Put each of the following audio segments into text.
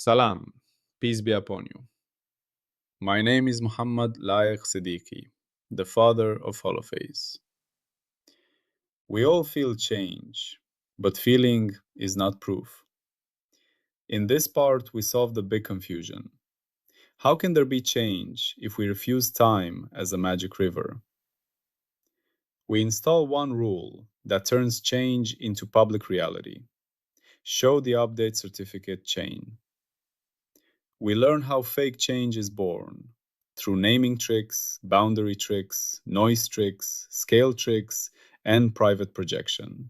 Salam, peace be upon you. My name is Muhammad Laik Siddiqui, the father of Holophase. We all feel change, but feeling is not proof. In this part, we solve the big confusion. How can there be change if we refuse time as a magic river? We install one rule that turns change into public reality. Show the update certificate chain. We learn how fake change is born through naming tricks, boundary tricks, noise tricks, scale tricks, and private projection.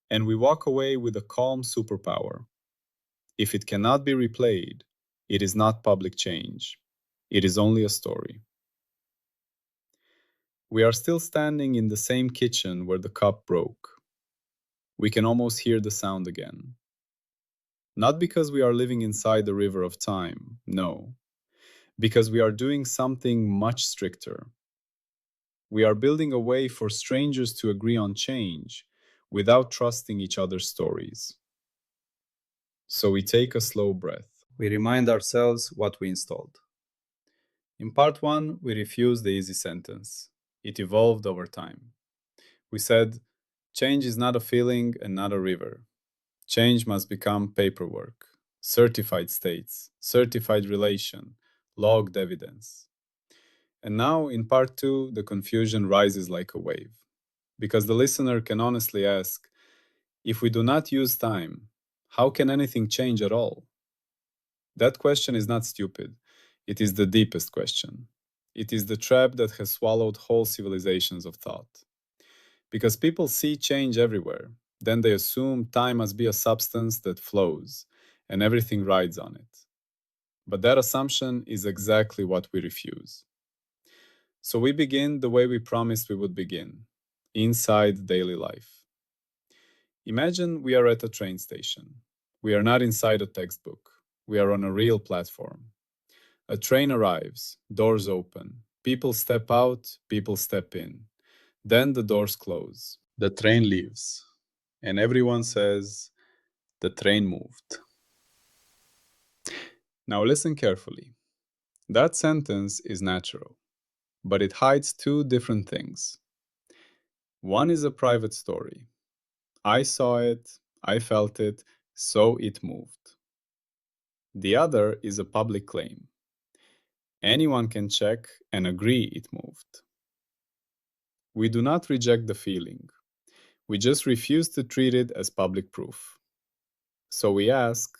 And we walk away with a calm superpower. If it cannot be replayed, it is not public change. It is only a story. We are still standing in the same kitchen where the cup broke. We can almost hear the sound again. Not because we are living inside the river of time, no. Because we are doing something much stricter. We are building a way for strangers to agree on change without trusting each other's stories. So we take a slow breath. We remind ourselves what we installed. In part 1, we refused the easy sentence. It evolved over time. We said, change is not a feeling and not a river. Change must become paperwork, certified states, certified relation, logged evidence. And now, in part 2, the confusion rises like a wave. Because the listener can honestly ask, if we do not use time, how can anything change at all? That question is not stupid. It is the deepest question. It is the trap that has swallowed whole civilizations of thought. Because people see change everywhere, then they assume time must be a substance that flows, and everything rides on it. But that assumption is exactly what we refuse. So we begin the way we promised we would begin, inside daily life. Imagine we are at a train station. We are not inside a textbook. We are on a real platform. A train arrives, doors open, people step out, people step in. Then the doors close. The train leaves, and everyone says, the train moved. Now listen carefully. That sentence is natural, but it hides two different things. One is a private story. I saw it, I felt it, so it moved. The other is a public claim. Anyone can check and agree it moved. We do not reject the feeling. We just refuse to treat it as public proof. So we ask,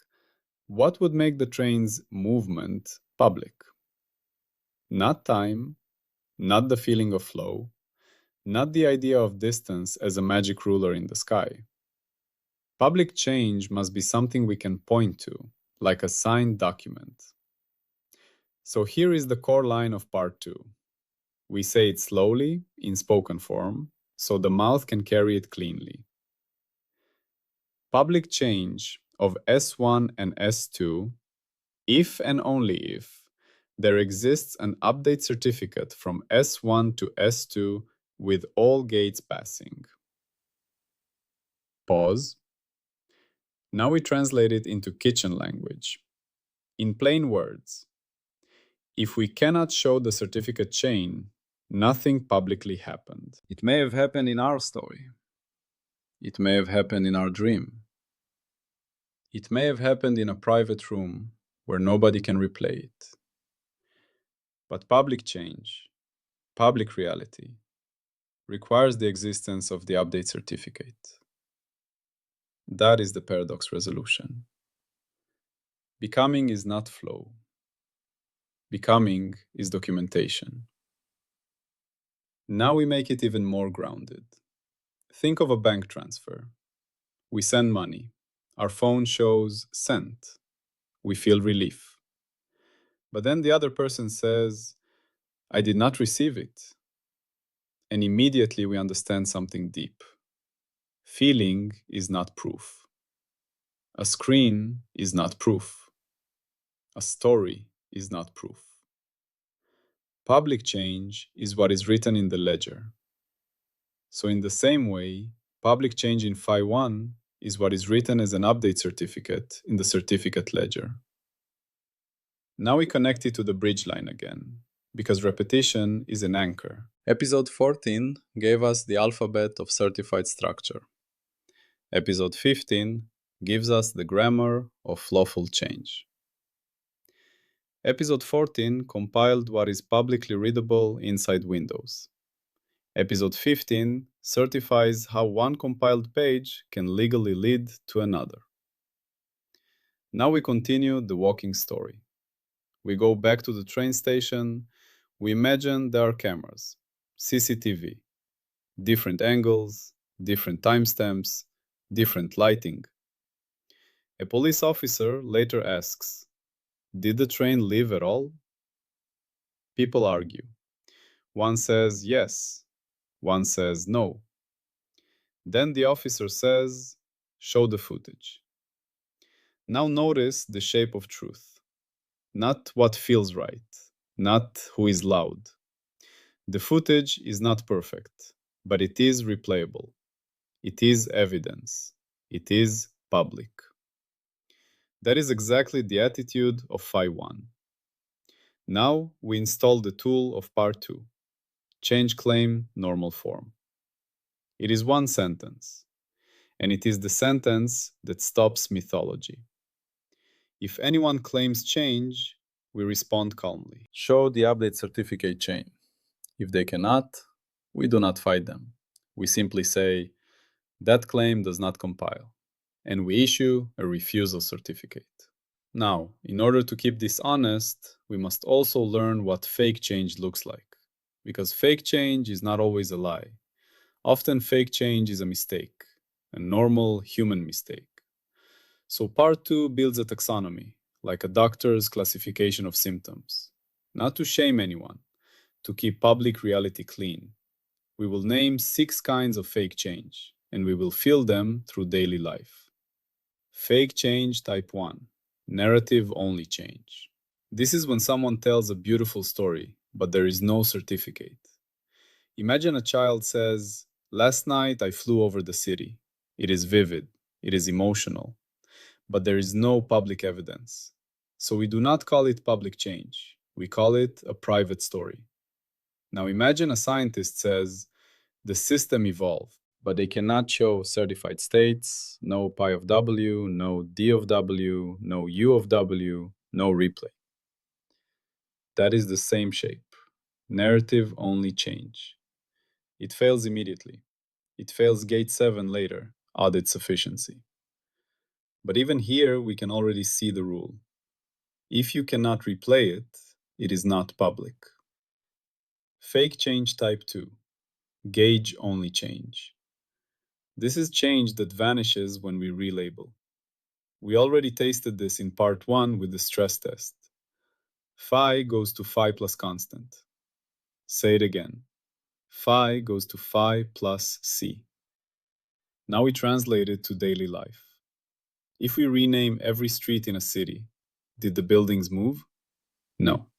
what would make the train's movement public? Not time, not the feeling of flow, not the idea of distance as a magic ruler in the sky. Public change must be something we can point to, like a signed document. So here is the core line of part 2. We say it slowly, in spoken form, so the mouth can carry it cleanly. Public change of S1 and S2, if and only if there exists an update certificate from S1 to S2 with all gates passing. Pause. Now we translate it into kitchen language. In plain words, if we cannot show the certificate chain, nothing publicly happened. It may have happened in our story. It may have happened in our dream. It may have happened in a private room where nobody can replay it. But public change, public reality, requires the existence of the update certificate. That is the paradox resolution. Becoming is not flow. Becoming is documentation. Now we make it even more grounded. Think of a bank transfer. We send money. Our phone shows sent. We feel relief. But then the other person says, I did not receive it. And immediately we understand something deep. Feeling is not proof. A screen is not proof. A story is not proof. Public change is what is written in the ledger. So in the same way, public change in Phi 1 is what is written as an update certificate in the certificate ledger. Now we connect it to the bridge line again, because repetition is an anchor. Episode 14 gave us the alphabet of certified structure. Episode 15 gives us the grammar of lawful change. Episode 14 compiled what is publicly readable inside Windows. Episode 15 certifies how one compiled page can legally lead to another. Now we continue the walking story. We go back to the train station. We imagine there are cameras, CCTV, different angles, different timestamps, different lighting. A police officer later asks, "Did the train leave at all?" People argue. One says yes, one says no. Then the officer says, "Show the footage." Now notice the shape of truth. Not what feels right, not who is loud. The footage is not perfect, but it is replayable. It is evidence. It is public. That is exactly the attitude of Phi 1. Now we install the tool of part 2. Change claim normal form. It is one sentence, and it is the sentence that stops mythology. If anyone claims change, we respond calmly. Show the update certificate chain. If they cannot, we do not fight them. We simply say, that claim does not compile, and we issue a refusal certificate. Now, in order to keep this honest, we must also learn what fake change looks like, because fake change is not always a lie. Often fake change is a mistake, a normal human mistake. So part 2 builds a taxonomy, like a doctor's classification of symptoms. Not to shame anyone, to keep public reality clean. We will name 6 kinds of fake change, and we will feel them through daily life. Fake change type 1, narrative-only change. This is when someone tells a beautiful story, but there is no certificate. Imagine a child says, "Last night I flew over the city." It is vivid, it is emotional, but there is no public evidence. So we do not call it public change. We call it a private story. Now imagine a scientist says, "The system evolved," but they cannot show certified states, no pi of W, no D of W, no U of W, no replay. That is the same shape. Narrative only change. It fails immediately. It fails gate 7 later, audit sufficiency. But even here, we can already see the rule. If you cannot replay it, it is not public. Fake change type 2, gauge only change. This is change that vanishes when we relabel. We already tasted this in part 1 with the stress test. Phi goes to phi plus constant. Say it again. Phi goes to phi plus c. Now we translate it to daily life. If we rename every street in a city, did the buildings move? No.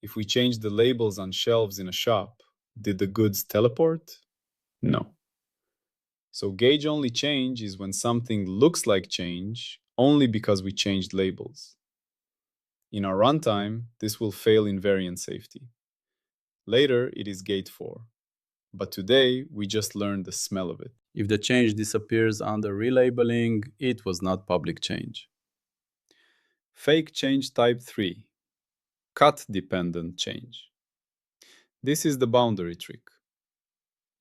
If we change the labels on shelves in a shop, did the goods teleport? No. So gauge-only change is when something looks like change only because we changed labels. In our runtime, this will fail invariant safety. Later, it is gate 4. But today, we just learned the smell of it. If the change disappears under relabeling, it was not public change. Fake change type 3, cut-dependent change. This is the boundary trick.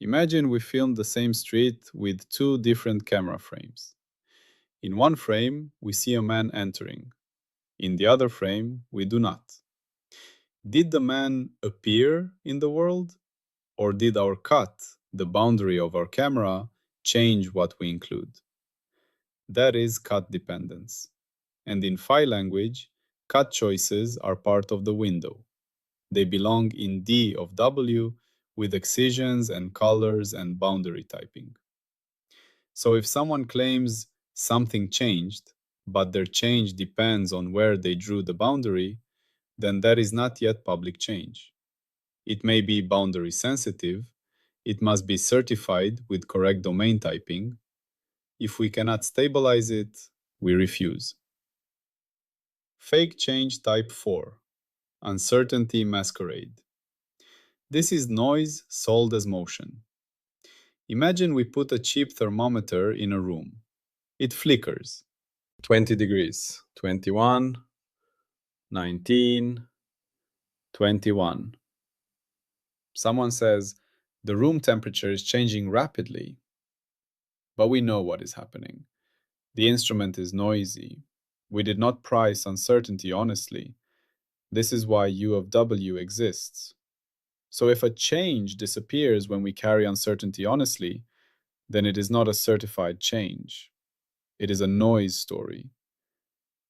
Imagine we filmed the same street with 2 different camera frames. In one frame, we see a man entering. In the other frame, we do not. Did the man appear in the world? Or did our cut, the boundary of our camera, change what we include? That is cut dependence. And in Phi language, cut choices are part of the window. They belong in D of W with excisions and colors and boundary typing. So if someone claims something changed, but their change depends on where they drew the boundary, then that is not yet public change. It may be boundary sensitive, it must be certified with correct domain typing, If we cannot stabilize it, we refuse. Fake change type 4. Uncertainty masquerade. This is noise sold as motion. Imagine we put a cheap thermometer in a room. It flickers. 20 degrees, 21, 19, 21. Someone says, the room temperature is changing rapidly. But we know what is happening. The instrument is noisy. We did not price uncertainty honestly. This is why U of W exists. So if a change disappears when we carry uncertainty honestly, then it is not a certified change. It is a noise story.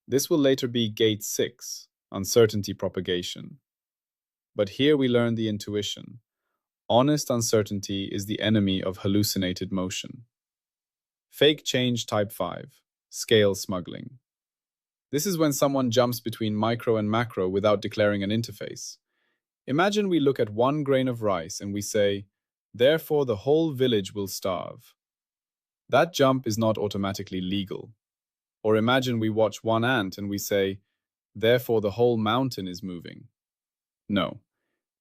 This will later be gate 6, uncertainty propagation. But here we learn the intuition. Honest uncertainty is the enemy of hallucinated motion. Fake change type 5, scale smuggling. This is when someone jumps between micro and macro without declaring an interface. Imagine we look at 1 grain of rice and we say, therefore the whole village will starve. That jump is not automatically legal. Or imagine we watch 1 ant and we say, therefore the whole mountain is moving. No,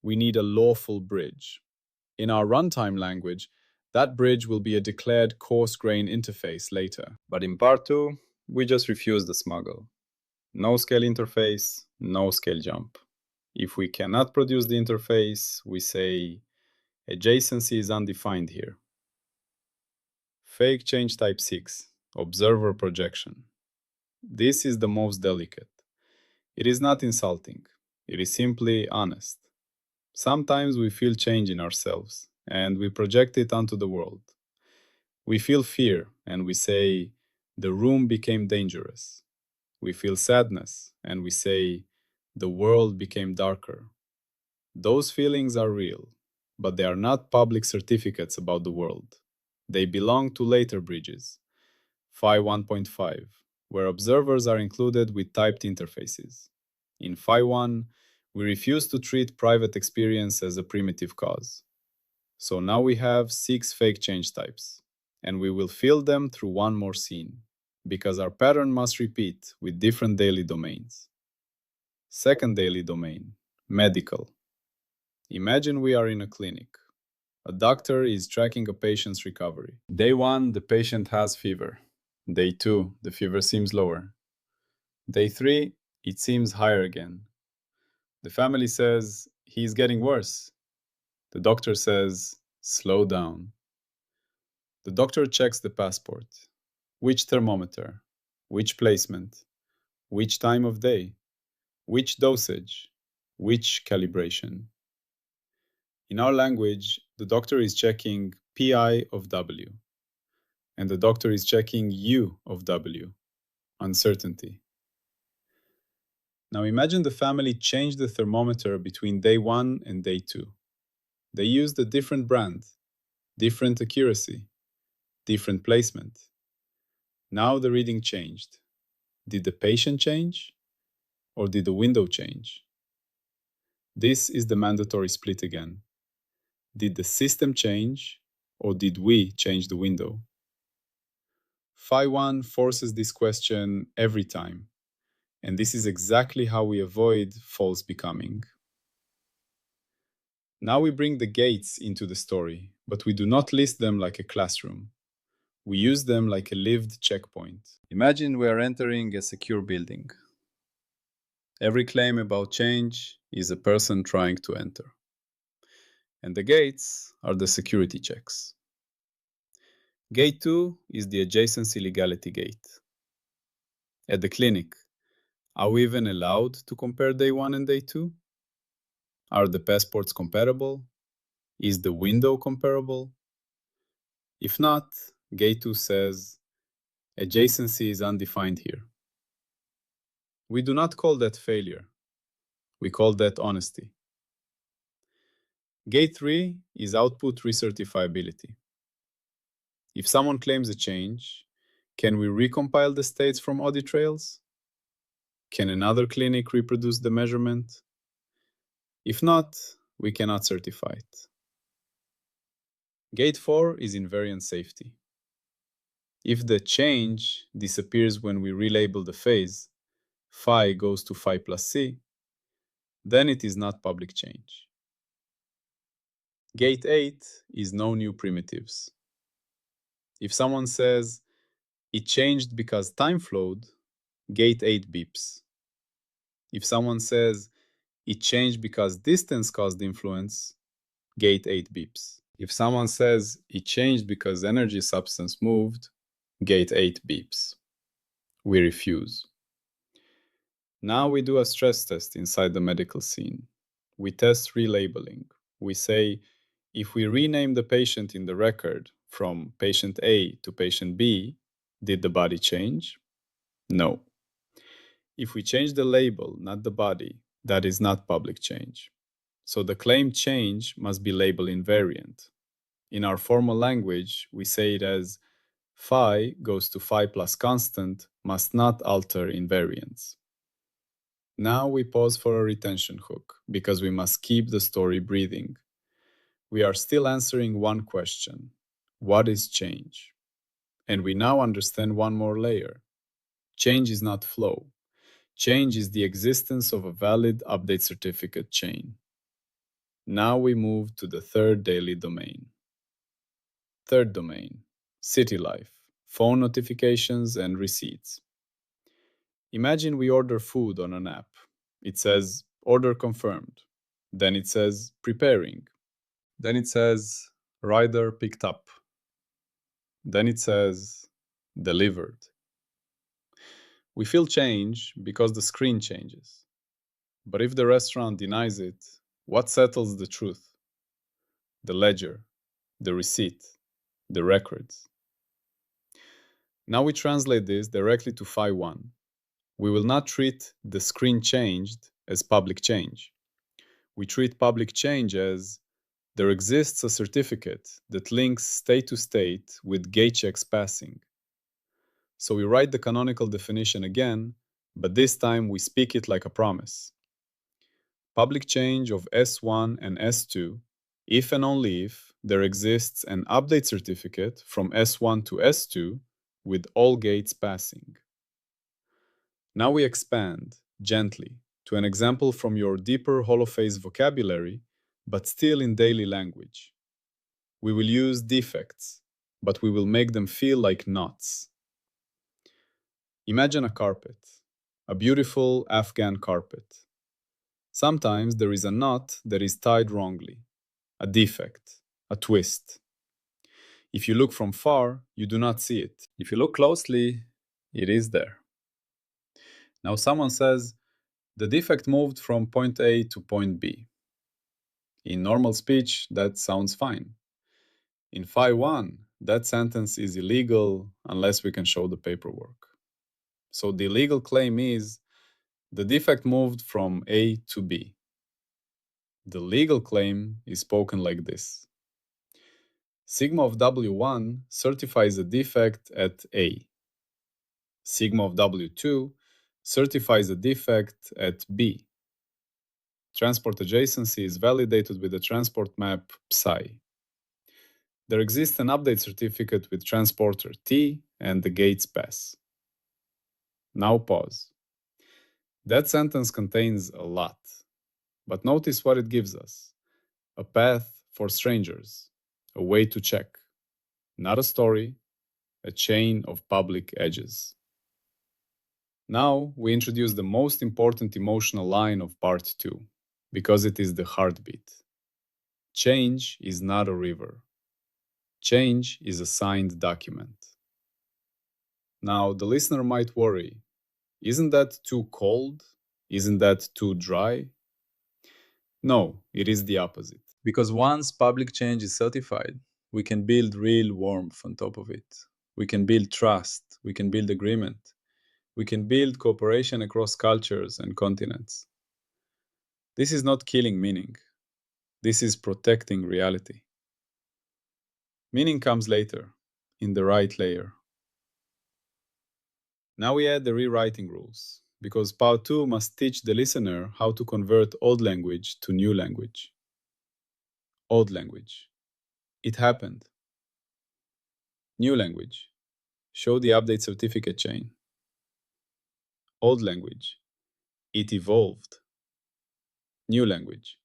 we need a lawful bridge. In our runtime language, that bridge will be a declared coarse grain interface later. But in part 2, we just refuse the smuggle. No scale interface, no scale jump. If we cannot produce the interface, we say adjacency is undefined here. Fake change type 6, observer projection. This is the most delicate. It is not insulting. It is simply honest. Sometimes we feel change in ourselves, and we project it onto the world. We feel fear, and we say, the room became dangerous. We feel sadness, and we say, the world became darker. Those feelings are real, but they are not public certificates about the world. They belong to later bridges, Phi 1.5, where observers are included with typed interfaces. In Phi 1, we refuse to treat private experience as a primitive cause. So now we have 6 fake change types, and we will fill them through one more scene, because our pattern must repeat with different daily domains. Second daily domain, medical. Imagine we are in a clinic. A doctor is tracking a patient's recovery. Day 1, the patient has fever. Day 2, the fever seems lower. Day 3, it seems higher again. The family says, he's getting worse. The doctor says, slow down. The doctor checks the passport. Which thermometer? Which placement? Which time of day? Which dosage? Which calibration? In our language, the doctor is checking PI of W, and the doctor is checking U of W, uncertainty. Now imagine the family changed the thermometer between day 1 and day 2. They used a different brand, different accuracy, different placement. Now the reading changed. Did the patient change, or did the window change? This is the mandatory split again. Did the system change, or did we change the window? Phi 1 forces this question every time, and this is exactly how we avoid false becoming. Now we bring the gates into the story, but we do not list them like a classroom. We use them like a lived checkpoint. Imagine we are entering a secure building. Every claim about change is a person trying to enter. And the gates are the security checks. Gate 2 is the adjacency legality gate. At the clinic, are we even allowed to compare day 1 and day 2? Are the passports comparable? Is the window comparable? If not, Gate 2 says, adjacency is undefined here. We do not call that failure. We call that honesty. Gate 3 is output recertifiability. If someone claims a change, can we recompile the states from audit trails? Can another clinic reproduce the measurement? If not, we cannot certify it. Gate 4 is invariant safety. If the change disappears when we relabel the phase, phi goes to phi plus c, then it is not public change. Gate 8 is no new primitives. If someone says, it changed because time flowed, gate 8 beeps. If someone says, it changed because distance caused influence, gate 8 beeps. If someone says, it changed because energy substance moved, gate 8 beeps. We refuse. Now we do a stress test inside the medical scene. We test relabeling. We say, if we rename the patient in the record from patient A to patient B, did the body change? No. If we change the label, not the body, that is not public change. So the claimed change must be label invariant. In our formal language, we say it as phi goes to phi plus constant must not alter invariance. Now we pause for a retention hook because we must keep the story breathing. We are still answering one question: what is change? And we now understand one more layer. Change is not flow. Change is the existence of a valid update certificate chain. Now we move to the third daily domain. Third domain, city life, phone notifications and receipts. Imagine we order food on an app. It says, order confirmed. Then it says, preparing. Then it says, rider picked up. Then it says, delivered. We feel change because the screen changes. But if the restaurant denies it, what settles the truth? The ledger, the receipt, the records. Now we translate this directly to Phi 1. We will not treat the screen changed as public change. We treat public change as there exists a certificate that links state to state with gate checks passing. So we write the canonical definition again, but this time we speak it like a promise. Public change of S1 and S2, if and only if there exists an update certificate from S1 to S2 with all gates passing. Now we expand, gently, to an example from your deeper holophase vocabulary, but still in daily language. We will use defects, but we will make them feel like knots. Imagine a carpet, a beautiful Afghan carpet. Sometimes there is a knot that is tied wrongly, a defect, a twist. If you look from far, you do not see it. If you look closely, it is there. Now someone says, the defect moved from point A to point B. In normal speech, that sounds fine. In Phi 1, that sentence is illegal unless we can show the paperwork. So the legal claim is, the defect moved from A to B. The legal claim is spoken like this. Sigma of W1 certifies a defect at A. Sigma of W2 certifies a defect at B. Transport adjacency is validated with the transport map psi. There exists an update certificate with transporter T and the gates pass. Now pause. That sentence contains a lot, but notice what it gives us. A path for strangers, a way to check. Not a story, a chain of public edges. Now we introduce the most important emotional line of part 2, because it is the heartbeat. Change is not a river. Change is a signed document. Now the listener might worry, isn't that too cold? Isn't that too dry? No, it is the opposite. Because once public change is certified, we can build real warmth on top of it. We can build trust. We can build agreement. We can build cooperation across cultures and continents. This is not killing meaning. This is protecting reality. Meaning comes later, in the right layer. Now we add the rewriting rules, because part 2 must teach the listener how to convert old language to new language. Old language. It happened. New language. Show the update certificate chain. Old language. It evolved. New language.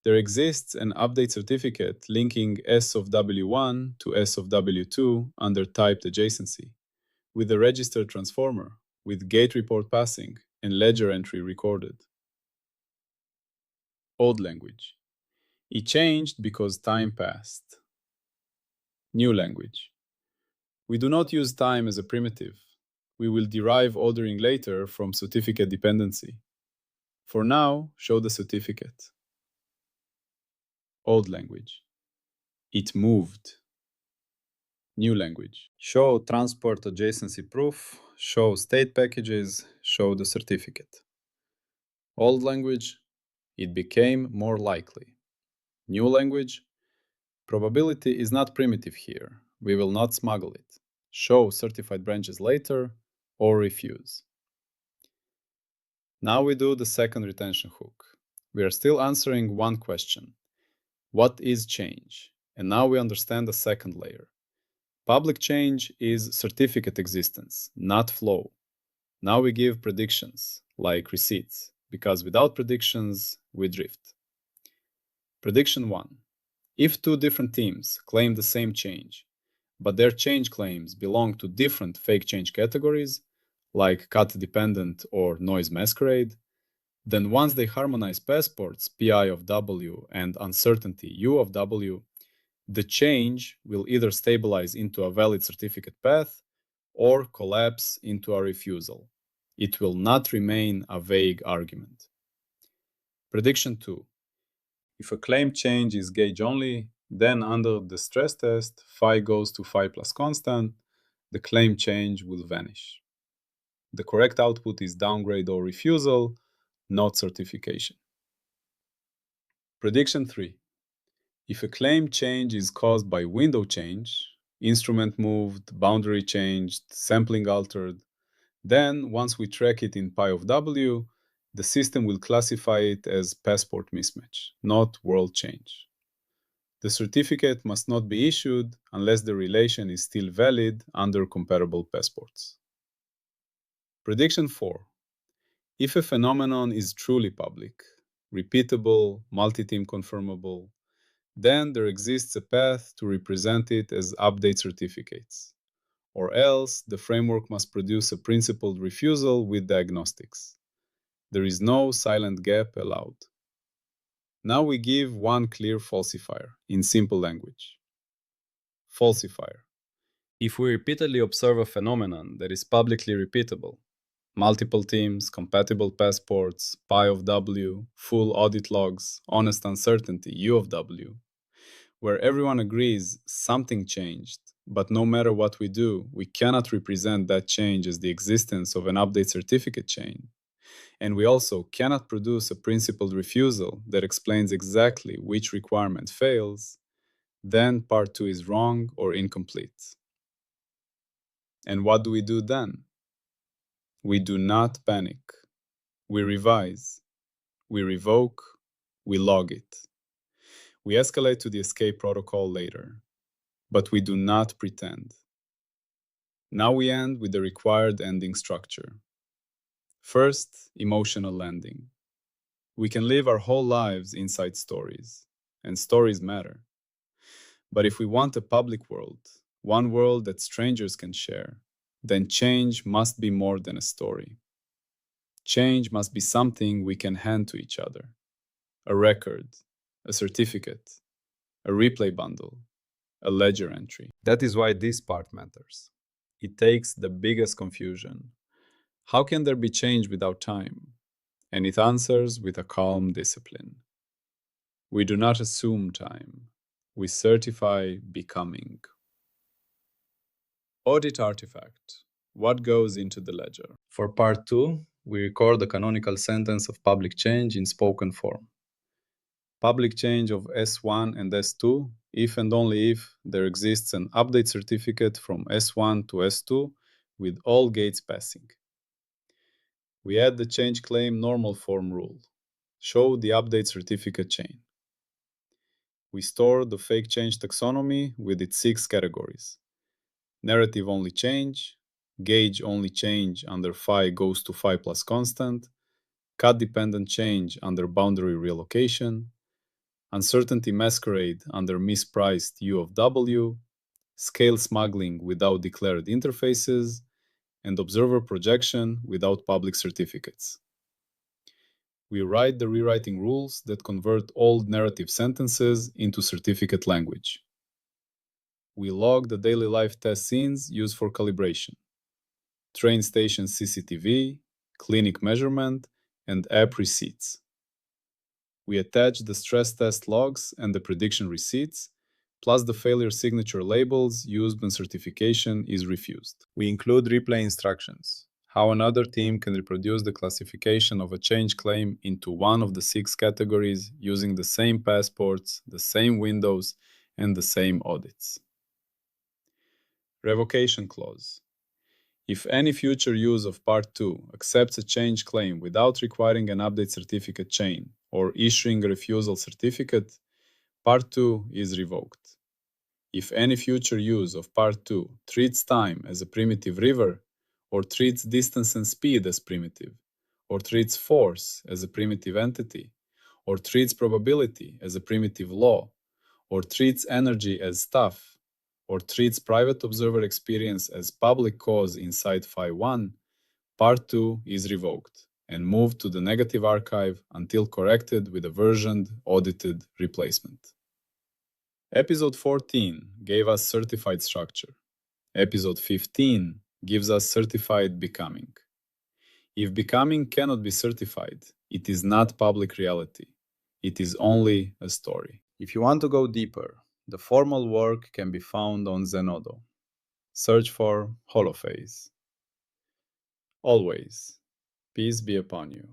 There exists an update certificate linking S of W1 to S of W2 under typed adjacency, with a registered transformer, with gate report passing and ledger entry recorded. Old language. It changed because time passed. New language. We do not use time as a primitive. We will derive ordering later from certificate dependency. For now, show the certificate. Old language. It moved. New language. Show transport adjacency proof, show state packages, show the certificate. Old language. It became more likely. New language. Probability is not primitive here. We will not smuggle it. Show certified branches later or refuse. Now we do the second retention hook. We are still answering one question. What is change? And now we understand the second layer. Public change is certificate existence, not flow. Now we give predictions, like receipts, because without predictions, we drift. Prediction 1. If two different teams claim the same change, but their change claims belong to different fake change categories, like cut-dependent or noise masquerade, then once they harmonize passports PI of W and uncertainty U of W, the change will either stabilize into a valid certificate path or collapse into a refusal. It will not remain a vague argument. Prediction 2. If a claim change is gauge only, then under the stress test, phi goes to phi plus constant, the claim change will vanish. The correct output is downgrade or refusal, not certification. Prediction 3. If a claim change is caused by window change, instrument moved, boundary changed, sampling altered, then once we track it in pi of W, the system will classify it as passport mismatch, not world change. The certificate must not be issued unless the relation is still valid under comparable passports. Prediction 4. If a phenomenon is truly public, repeatable, multi-team confirmable, then there exists a path to represent it as update certificates, or else the framework must produce a principled refusal with diagnostics. There is no silent gap allowed. Now we give one clear falsifier in simple language. Falsifier. If we repeatedly observe a phenomenon that is publicly repeatable, multiple teams, compatible passports, pi of W, full audit logs, honest uncertainty, U of W, where everyone agrees something changed, but no matter what we do, we cannot represent that change as the existence of an update certificate chain. And we also cannot produce a principled refusal that explains exactly which requirement fails, then part 2 is wrong or incomplete. And what do we do then? We do not panic. We revise. We revoke. We log it. We escalate to the escape protocol later, but we do not pretend. Now we end with the required ending structure. First, emotional landing. We can live our whole lives inside stories, and stories matter. But if we want a public world, one world that strangers can share, then change must be more than a story. Change must be something we can hand to each other. A record, a certificate, a replay bundle, a ledger entry. That is why this part matters. It takes the biggest confusion. How can there be change without time? And it answers with a calm discipline. We do not assume time. We certify becoming. Audit artifact. What goes into the ledger? For part 2, we record the canonical sentence of public change in spoken form. Public change of S1 and S2 if and only if there exists an update certificate from S1 to S2 with all gates passing. We add the change claim normal form rule. Show the update certificate chain. We store the fake change taxonomy with its 6 categories. narrative only change, gauge only change under phi goes to phi plus constant, cut dependent change under boundary relocation, uncertainty masquerade under mispriced U of W, scale smuggling without declared interfaces, and observer projection without public certificates. We write the rewriting rules that convert old narrative sentences into certificate language. We log the daily life test scenes used for calibration: train station CCTV, clinic measurement, and app receipts. We attach the stress test logs and the prediction receipts, plus the failure signature labels used when certification is refused. We include replay instructions, how another team can reproduce the classification of a change claim into one of the 6 categories using the same passports, the same windows, and the same audits. Revocation clause. If any future use of Part 2 accepts a change claim without requiring an update certificate chain or issuing a refusal certificate, Part 2 is revoked. If any future use of Part 2 treats time as a primitive river, or treats distance and speed as primitive, or treats force as a primitive entity, or treats probability as a primitive law, or treats energy as stuff, or treats private observer experience as public cause inside Phi 1, Part 2 is revoked and moved to the negative archive until corrected with a versioned, audited replacement. Episode 14 gave us certified structure. Episode 15 gives us certified becoming. If becoming cannot be certified, it is not public reality. It is only a story. If you want to go deeper, the formal work can be found on Zenodo. Search for Holophase. Always, peace be upon you.